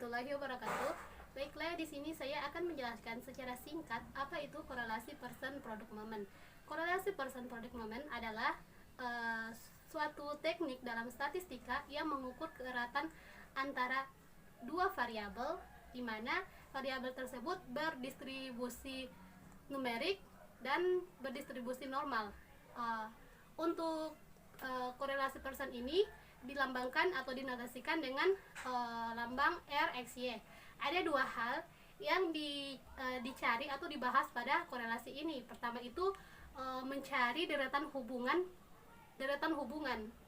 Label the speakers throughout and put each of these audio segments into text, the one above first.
Speaker 1: warahmatullahi wabarakatuh. Baiklah, di sini saya akan menjelaskan secara singkat apa itu korelasi person product moment. Korelasi person product moment adalah suatu teknik dalam statistika yang mengukur keeratan antara dua variabel, di mana variabel tersebut berdistribusi numerik dan berdistribusi normal. Untuk korelasi person ini dilambangkan atau dinotasikan dengan lambang RXY. Ada dua hal yang dicari atau dibahas pada korelasi ini. Pertama itu mencari deretan hubungan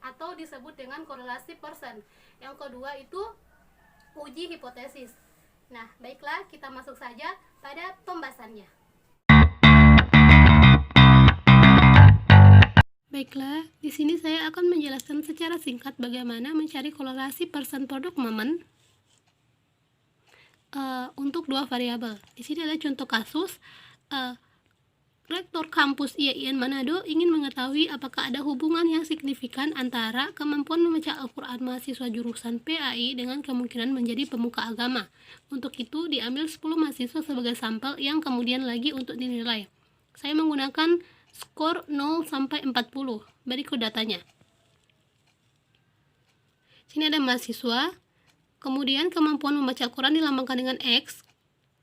Speaker 1: atau disebut dengan korelasi person. Yang kedua itu uji hipotesis. Nah, baiklah, kita masuk saja pada pembahasannya. Baiklah, di sini saya akan menjelaskan secara singkat bagaimana mencari korelasi person product moment untuk dua variabel. Di sini ada contoh kasus. Rektor kampus IAIN Manado ingin mengetahui apakah ada hubungan yang signifikan antara kemampuan membaca Al-Quran mahasiswa jurusan PAI dengan kemungkinan menjadi pemuka agama. Untuk itu, diambil 10 mahasiswa sebagai sampel yang kemudian lagi untuk dinilai. Saya menggunakan skor 0 sampai 40. Berikut datanya. Sini ada mahasiswa, kemudian kemampuan membaca Al-Quran dilambangkan dengan X,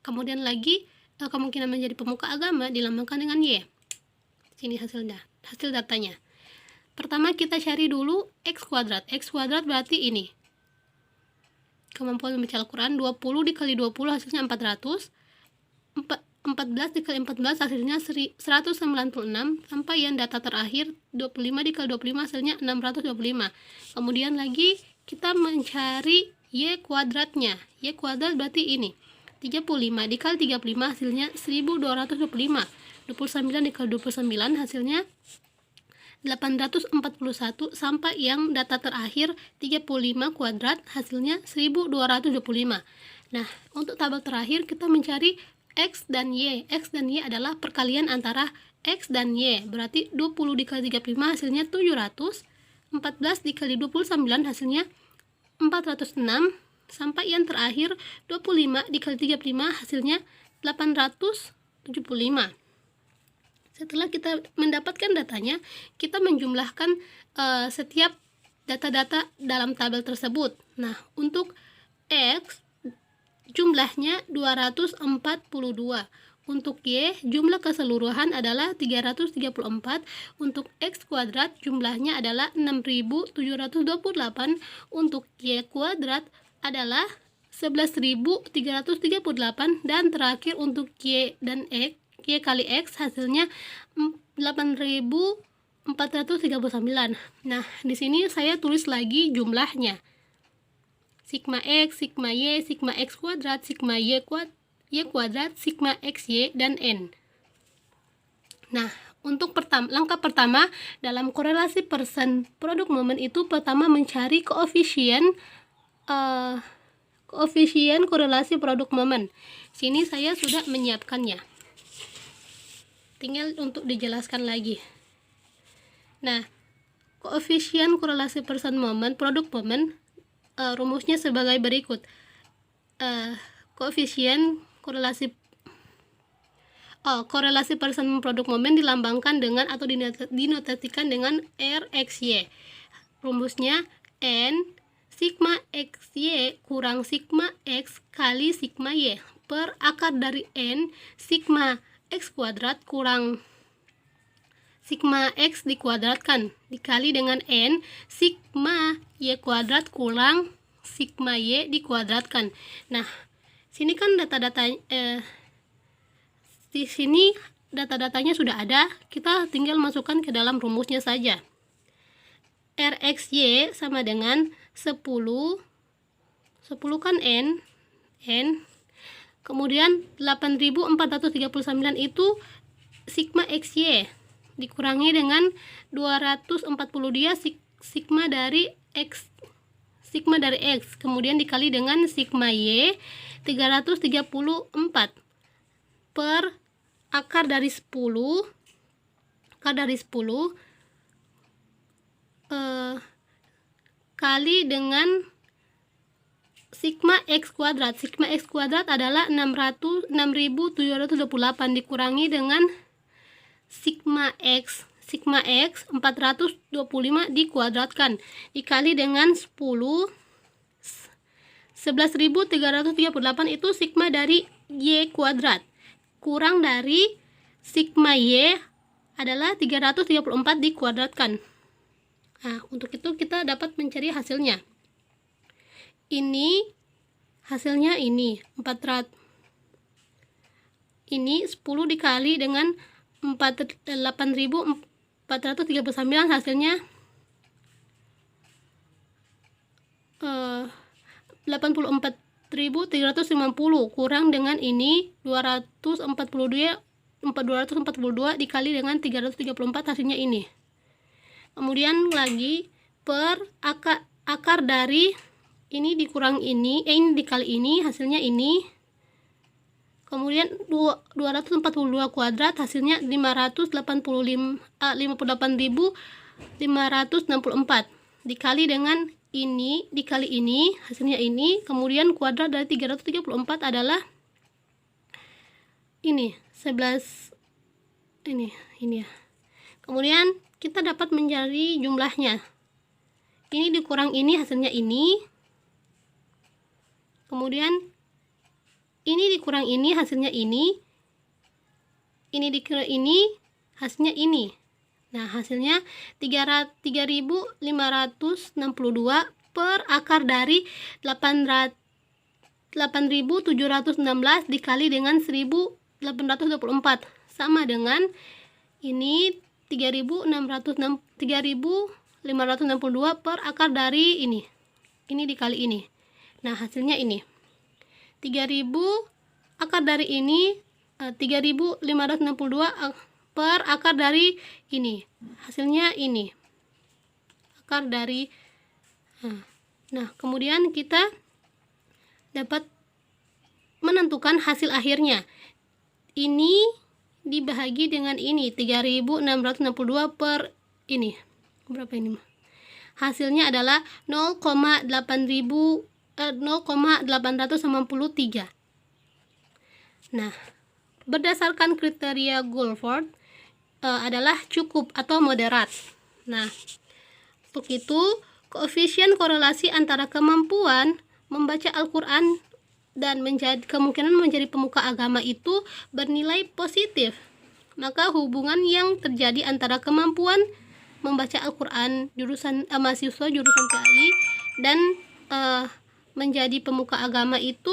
Speaker 1: kemudian lagi kemungkinan menjadi pemuka agama dilambangkan dengan Y. Sini hasil datanya. Pertama kita cari dulu X kuadrat. X kuadrat berarti ini. Kemampuan membaca Al-Quran 20 dikali 20 hasilnya 400. 14 dikali 14 hasilnya 196, sampai yang data terakhir 25 dikali 25 hasilnya 625. Kemudian lagi kita mencari Y kuadratnya. Y kuadrat berarti ini. 35 dikali 35 hasilnya 1225. 29 dikali 29 hasilnya 841, sampai yang data terakhir 35 kuadrat hasilnya 1225. Nah, untuk tabel terakhir kita mencari X dan Y. X dan Y adalah perkalian antara X dan Y. Berarti 20 dikali 35 hasilnya 700. 14 dikali 29 hasilnya 406. Sampai yang terakhir 25 dikali 35 hasilnya 875. Setelah kita mendapatkan datanya, kita menjumlahkan setiap data-data dalam tabel tersebut. Nah, untuk X jumlahnya 242. Untuk Y jumlah keseluruhan adalah 334. Untuk X kuadrat jumlahnya adalah 6728. Untuk Y kuadrat adalah 11.338. Dan terakhir untuk Y dan X, Y kali X hasilnya 8.439. Nah, di sini saya tulis lagi jumlahnya. Sigma X, sigma Y, sigma X kuadrat, sigma Y kuadrat, sigma XY, dan N. Nah, untuk langkah pertama dalam korelasi person product moment itu pertama mencari koefisien korelasi product moment. Sini saya sudah menyiapkannya. Tinggal untuk dijelaskan lagi. Nah, koefisien korelasi person moment product moment rumusnya sebagai berikut. Koefisien korelasi person product moment dilambangkan dengan atau dinotasikan dengan RXY. Rumusnya N sigma XY kurang sigma X kali sigma Y per akar dari N sigma X kuadrat kurang sigma X dikuadratkan dikali dengan N sigma Y kuadrat kurang sigma Y dikuadratkan. Nah, sini kan di sini data-datanya sudah ada, kita tinggal masukkan ke dalam rumusnya saja. RXY sama dengan 10 kan N, kemudian 8.439 itu sigma XY dikurangi dengan 240 dia sigma dari X, kemudian dikali dengan sigma Y 334 per akar dari 10 kali dengan sigma X kuadrat. Sigma X kuadrat adalah 6.728 dikurangi dengan sigma X. Sigma X 425 dikuadratkan dikali dengan 10. 11.338 itu sigma dari Y kuadrat. Kurang dari sigma Y adalah 334 dikuadratkan. Nah, untuk itu kita dapat mencari hasilnya. Ini hasilnya ini 400. Ini 10 dikali dengan 8.439 hasilnya 84.350 kurang dengan ini 242 dikali dengan 334 hasilnya ini. Kemudian lagi per akar dari ini dikurang ini dikali ini hasilnya ini. Kemudian 242 kuadrat hasilnya 58.564 dikali dengan ini dikali ini hasilnya ini. Kemudian kuadrat dari 334 adalah ini 11 ini ya. Kemudian kita dapat mencari jumlahnya. Ini dikurang ini hasilnya ini. Kemudian ini dikurang ini hasilnya ini. Ini dikurang ini hasilnya ini. Nah, hasilnya 3.562 per akar dari 8.716 dikali dengan 1.824 sama dengan ini 3.562 per akar dari ini dikali ini. Nah, hasilnya ini 3.000 akar dari ini 3.562 per akar dari ini hasilnya ini akar dari. Nah, kemudian kita dapat menentukan hasil akhirnya. Ini dibahagi dengan ini 3.662 per ini berapa ini? Hasilnya adalah 0,893. Nah, berdasarkan kriteria Guilford adalah cukup atau moderat. Nah, untuk itu koefisien korelasi antara kemampuan membaca Al-Quran dan kemungkinan menjadi pemuka agama itu bernilai positif. Maka hubungan yang terjadi antara kemampuan membaca Al-Quran mahasiswa jurusan PAI dan menjadi pemuka agama itu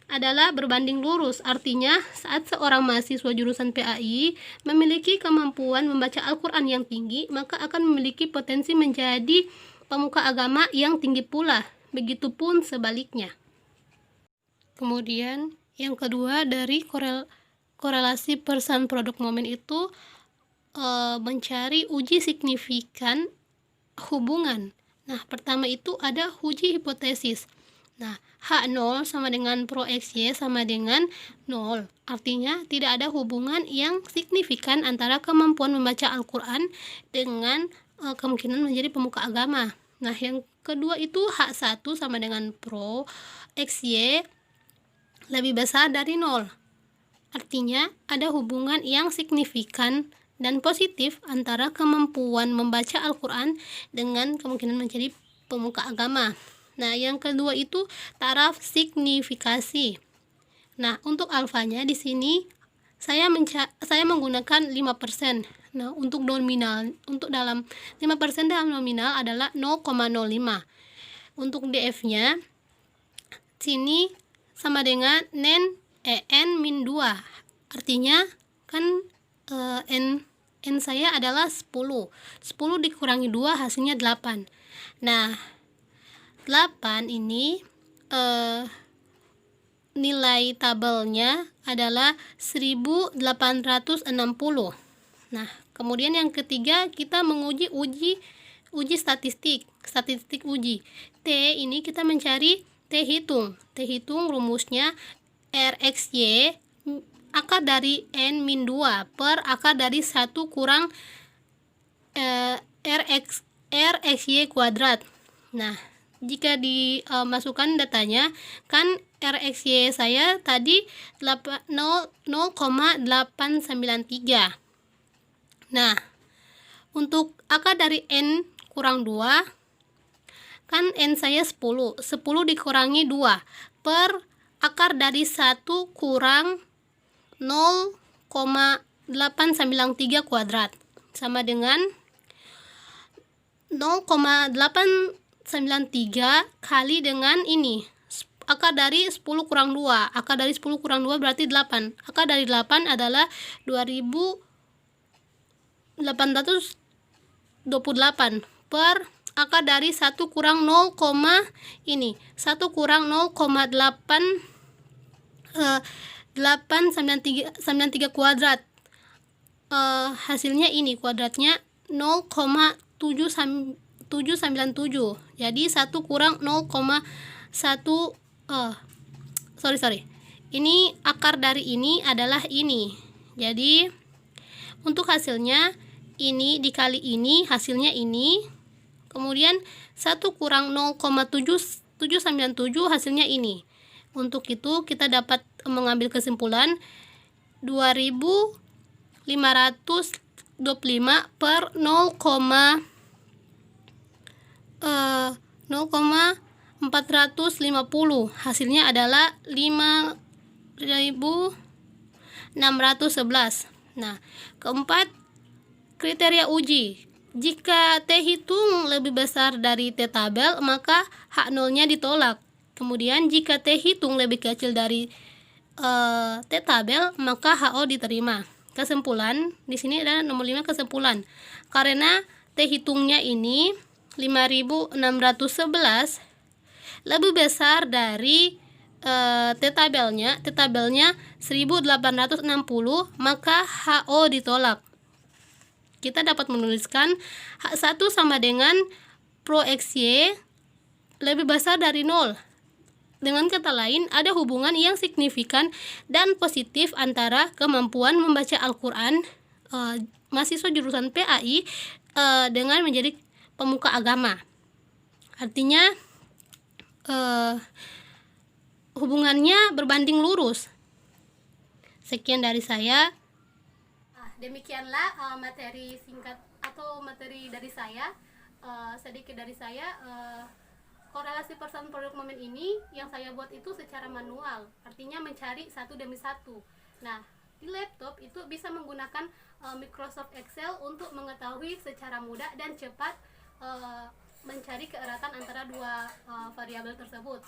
Speaker 1: adalah berbanding lurus. Artinya, saat seorang mahasiswa jurusan PAI memiliki kemampuan membaca Al-Quran yang tinggi, maka akan memiliki potensi menjadi pemuka agama yang tinggi pula. Begitupun sebaliknya. Kemudian, yang kedua dari korelasi persan produk momen itu mencari uji signifikan hubungan. Nah, pertama itu ada uji hipotesis. Nah, H0 sama dengan Pro XY sama dengan 0. Artinya tidak ada hubungan yang signifikan antara kemampuan membaca Al-Quran dengan kemungkinan menjadi pemuka agama. Nah, yang kedua itu H1 sama dengan Pro XY lebih besar dari 0. Artinya ada hubungan yang signifikan dan positif antara kemampuan membaca Al-Quran dengan kemungkinan menjadi pemuka agama. Nah, yang kedua itu taraf signifikasi. Nah, untuk alfanya di sini saya menggunakan 5%. Nah, untuk dalam 5% dalam nominal adalah 0,05. Untuk DF-nya sini sama dengan N-2. Artinya kan N saya adalah 10 dikurangi 2 hasilnya 8. Nah, 8 ini nilai tabelnya adalah 1860. Nah, kemudian yang ketiga kita menguji uji statistik uji. T ini kita mencari T hitung rumusnya RXY akar dari N-2 per akar dari 1 kurang RXY kuadrat. Nah, jika dimasukkan datanya, kan RXY saya tadi 0,893. Nah, untuk akar dari N kurang 2, kan N saya 10 dikurangi 2 per akar dari 1 kurang 0,893 kuadrat sama dengan 0,893 kali dengan ini, akar dari 10 kurang 2. Akar dari 10 kurang 2 berarti 8. Akar dari 8 adalah 2828 per akar dari 1 kurang 0, ini 1 kurang 0,893 kuadrat. Hasilnya ini kuadratnya 0,797. Jadi 1 kurang 0,1 ini akar dari ini adalah ini. Jadi untuk hasilnya ini dikali ini, hasilnya ini. Kemudian 1 kurang 0,797 hasilnya ini. Untuk itu kita dapat mengambil kesimpulan 2525 per 0,450. Hasilnya adalah 5611. Nah, keempat, kriteria uji. Jika T hitung lebih besar dari T tabel, maka H0-nya ditolak. Kemudian jika T hitung lebih kecil dari T tabel, maka HO diterima. Kesimpulan, di sini ada nomor 5 kesimpulan. Karena T hitungnya ini 5611 lebih besar dari T tabelnya 1860, maka HO ditolak. Kita dapat menuliskan H1 sama dengan Pro XY lebih besar dari 0. Dengan kata lain, ada hubungan yang signifikan dan positif antara kemampuan membaca Al-Quran mahasiswa jurusan PAI dengan menjadi pemuka agama. Artinya hubungannya berbanding lurus. Sekian dari saya. Demikianlah materi singkat atau materi dari saya, sedikit dari saya. Korelasi persamaan produk momen ini yang saya buat itu secara manual, artinya mencari satu demi satu. Nah, di laptop itu bisa menggunakan Microsoft Excel untuk mengetahui secara mudah dan cepat mencari keeratan antara dua variabel tersebut.